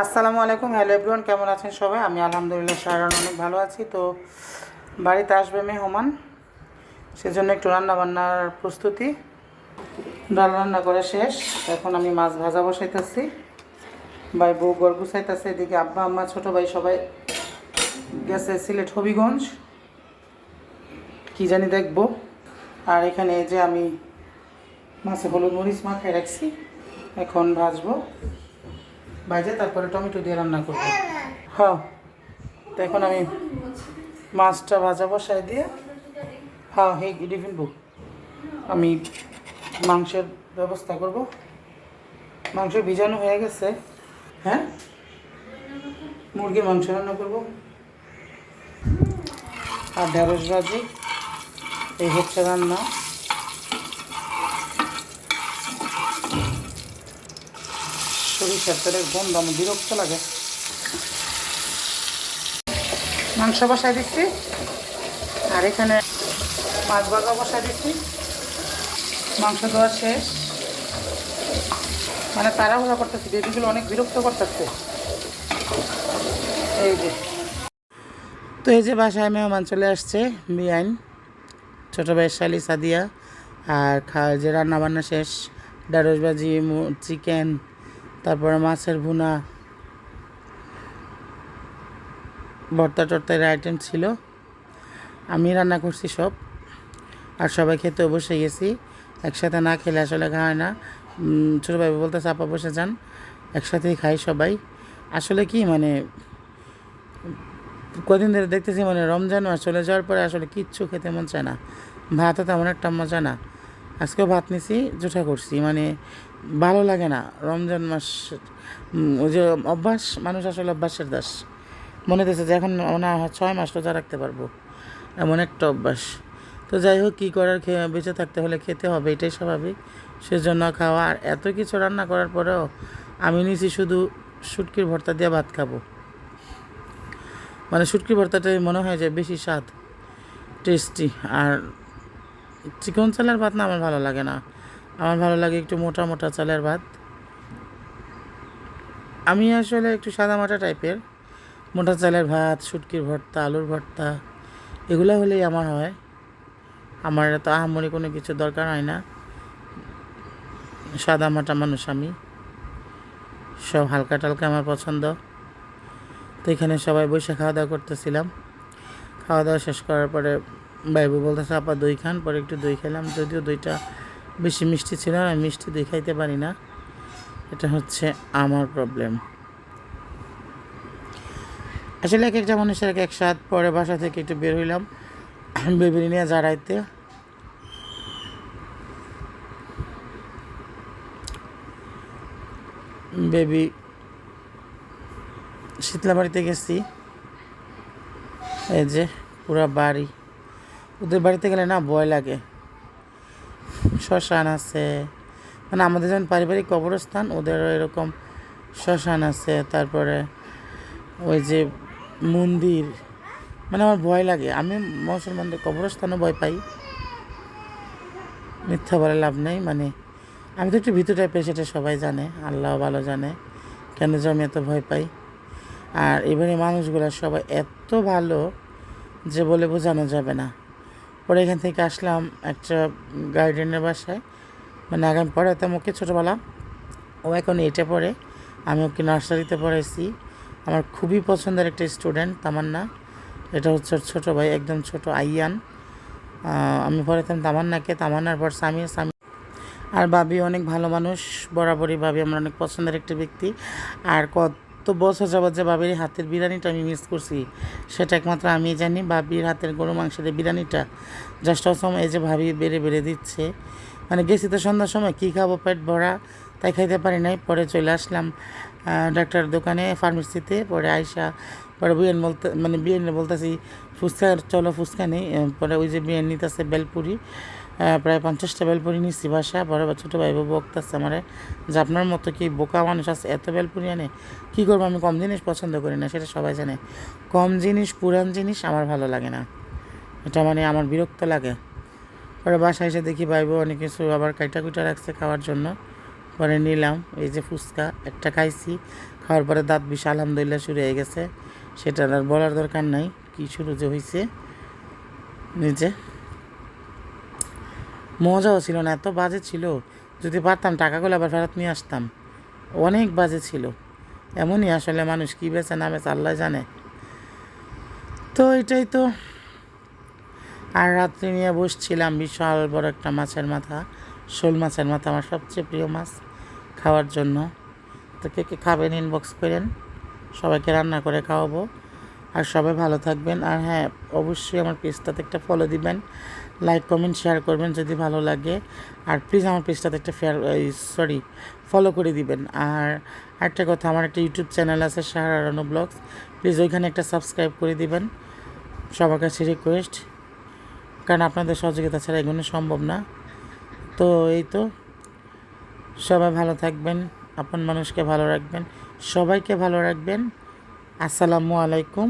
আসসালামু আলাইকুম, hello everyone, কেমন আছেন সবাই? আমি আলহামদুলিল্লাহ সারান অনেক ভালো আছি। তো বাড়িতে আসবে মেহমান, সেজন্য একটু রান্নাবান্নার প্রস্তুতি। ডাল রান্না করা শেষ, এখন আমি মাছ ভাজা বসাইতেছি। ভাই বউ ঘর গুছাইতেছে, এদিকে আব্বা আম্মা ছোটো ভাই সবাই গেছে সিলেট হবিগঞ্জ, কি জানি দেখবো। আর এখানে এই যে আমি মাছে হলুদ মরিচ মাখায় রাখছি, এখন ভাজবো। ভাজে তারপরে টমেটো দিয়ে রান্না করবো। হ্যাঁ, তো এখন আমি মাছটা ভাজা বসায় দিয়ে, হ্যাঁ হে টিফিন বুক, আমি মাংসের ব্যবস্থা করব। মাংস ভিজানো হয়ে গেছে। হ্যাঁ, মুরগির মাংস রান্না করব আর ঢেঁড়স ভাজি, এই হচ্ছে রান্না। সরিষার তেলের গন্ধ আমার বিরক্ত লাগে। মাংস বসায় দিচ্ছি আর এখানে মাছ ভাজা বসায় দিচ্ছি। মাংস দেওয়া শেষ, মানে তাড়াহুড়া করতেছি, বেবিগুলো অনেক বিরক্ত করতেছে। এই যে, তো এই যে বাসায় মেহমান চলে আসছে, বিআইন ছোটো ভাইয়ের শালি সাদিয়া। আর যে রান্নাবান্না শেষ, ঢেঁড়স ভাজি, চিকেন, তারপরে মাছের ভুনা, ভর্তা টর্তার আইটেম ছিল। আমি রান্না করছি সব, আর সবাই খেতে বসে গেছি। একসাথে না খেলে আসলে খাওয়ায় না। ছোটো ভাই বলতে চাপা বসে যান, একসাথেই খাই সবাই। আসলে কি মানে কদিন ধরে দেখতেছি, মানে রমজান মাস চলে যাওয়ার পরে আসলে কিচ্ছু খেতে মন চায় না। ভাতও তেমন একটা মজা না। আজকেও ভাত নিছি, জুঠা করছি, মানে ভালো লাগে না। রমজান মাস ওই যে অভ্যাস, মানুষ আসলে অভ্যাসের দাস। মনে হতেছে যে এখন মনে হয় 6 মাস রোজা রাখতে পারবো, এমন একটা অভ্যাস। তো যাই হোক, কী করার, বেঁচে থাকতে হলে খেতে হবে, এটাই স্বাভাবিক। সেজন্য খাওয়া। আর এত কিছু রান্না করার পরেও আমি নিছি শুধু শুটকির ভর্তা দিয়ে ভাত খাবো। মানে শুটকির ভর্তাটাই মনে হয় যে বেশি স্বাদ, টেস্টি। আর চিকন চালের ভাত না, আমার ভালো লাগে না। আমার ভালো লাগে একটু মোটা মোটা চালের ভাত। আমি আসলে একটু সাদামাটা টাইপের। মোটা চালের ভাত, শুটকির ভর্তা, আলুর ভর্তা, এগুলো হলেই আমার হয়। আমার তো আহামরি কোনো কিছু দরকার হয় না। সাদামাটা মানুষ আমি, সব হালকা টালকা আমার পছন্দ। তো এখানে সবাই বসে খাওয়া দাওয়া করতেছিলাম। খাওয়া দাওয়া শেষ করার পরে বাইবু বলতেছে আপা দই খান, পরে একটু দই খেলাম। যদিও দইটা বেশি মিষ্টি ছিল না, আমি মিষ্টি দই খাইতে পারি না, এটা হচ্ছে আমার প্রবলেম। আসলে এক একটা মানুষের এক এক স্বাদ। পরে বাসা থেকে একটু বের হইলাম বেবি নিয়ে জাড়াইতে। বেবি শীতলা বাড়িতে গেছি, এই যে পুরা বাড়ি। ওদের বাড়িতে গেলে না ভয় লাগে। শ্মশান আছে, মানে আমাদের যেমন পারিবারিক কবরস্থান, ওদেরও এরকম শ্মশান আছে। তারপরে ওই যে মন্দির, মানে আমার ভয় লাগে। আমি মুসলমানদের কবরস্থানও ভয় পাই, মিথ্যা বলে লাভ নেই। মানে আমি তো একটু ভীতু টাইপের, সেটা সবাই জানে, আল্লাহ ভালো জানে কেন যে আমি এত ভয় পাই। আর এবারে মানুষগুলো সবাই এত ভালো যে বলে বোঝানো যাবে না। পরে এখান থেকে আসলাম একটা গার্ডেনের বাসায়, মানে আগামী পড়াতাম ওকে ছোটোবেলা, ও এখন এইটা পড়ে, আমি ওকে নার্সারিতে পড়াইছি। আমার খুবই পছন্দের একটা স্টুডেন্ট তামান্না, এটা হচ্ছে ওর ছোটো ভাই, একদম ছোট আইয়ান। আমি পড়াইতাম তামান্নাকে, তামান্নার পর স্বামী। আর ভাবি অনেক ভালো মানুষ, বরাবরই ভাবি আমার অনেক পছন্দের একটি ব্যক্তি। আর কত বছর যাবৎ যে ভাবির হাতের বিরিয়ানিটা আমি মিস করছি, সেটা একমাত্র আমি জানি। ভাবির হাতের গরু মাংসের বিরিয়ানিটা জাস্ট অসম। এই যে ভাবি বেড়ে বেড়ে দিচ্ছে, মানে গেছি তো সন্ধ্যার সময়, কী খাবো, পেট ভরা, তাই খাইতে পারি নাই। পরে চলে আসলাম ডাক্তার দোকানে, ফার্মেসিতে। পরে আইসা পরে বিরিয়ানি বলতেছি ফুচকা, চলো ফুচকা নেই। পরে ওই যে বিরিয়ানি নিতেছে বেলপুরি, প্রায় 50টা বেলপুরি নিচ্ছি বাসা। বড় ছোটো ভাই বকতেছে আমারে যে আপনার মতো কি বোকা মানুষ আছে, এত বেলপুরি আনে, কী করবো। আমি কম জিনিস পছন্দ করি না, সেটা সবাই জানে। কম জিনিস, পুরান জিনিস আমার ভালো লাগে না, এটা মানে আমার বিরক্ত লাগে। পরে বাসায় এসে দেখি ভাইবো অনেক কিছু আবার কাইটা কুইটা রাখছে খাওয়ার জন্য। পরে নিলাম এই যে ফুচকা একটা খাইছি, খাওয়ার পরে দাঁত বিষ আলহামদুলিল্লাহ শুরু হয়ে গেছে, সেটা আর বলার দরকার নাই কি শুরু যে হয়েছে। নিজে মজাও ছিল না, এত বাজে ছিল, যদি পারতাম টাকাগুলো আবার ফেরত নিয়ে আসতাম। অনেক বাজে ছিল। এমনই আসলে মানুষ কী বেছে না বেছে আল্লাহ জানে। তো এটাই তো। আর রাত্রে নিয়ে বসছিলাম বিশাল বড় একটা মাছের মাথা, শোল মাছের মাথা আমার সবচেয়ে প্রিয় মাছ, খাওয়ার জন্য। তো কে কে খাবেন ইনবক্স করেন, সবাইকে রান্না করে খাওয়াবো। আর সবাই ভালো থাকবেন। আর হ্যাঁ, অবশ্যই আমার পেজটাতে একটা ফলো দিবেন, লাইক কমেন্ট শেয়ার করবেন যদি ভালো লাগে। আর প্লিজ আমার পেজটাতে একটা ফলো করে দিবেন। আর একটা কথা, আমার একটা ইউটিউব চ্যানেল আছে সাহারা রানু ব্লগস, প্লিজ ওইখানে একটা সাবস্ক্রাইব করে দিবেন, সবার কাছে রিকোয়েস্ট, কারণ আপনাদের সহযোগিতা ছাড়া এগুলো সম্ভব না। তো এই তো, সবাই ভালো থাকবেন, আপন মানুষকে ভালো রাখবেন, সবাইকে ভালো রাখবেন। আসসালামু আলাইকুম।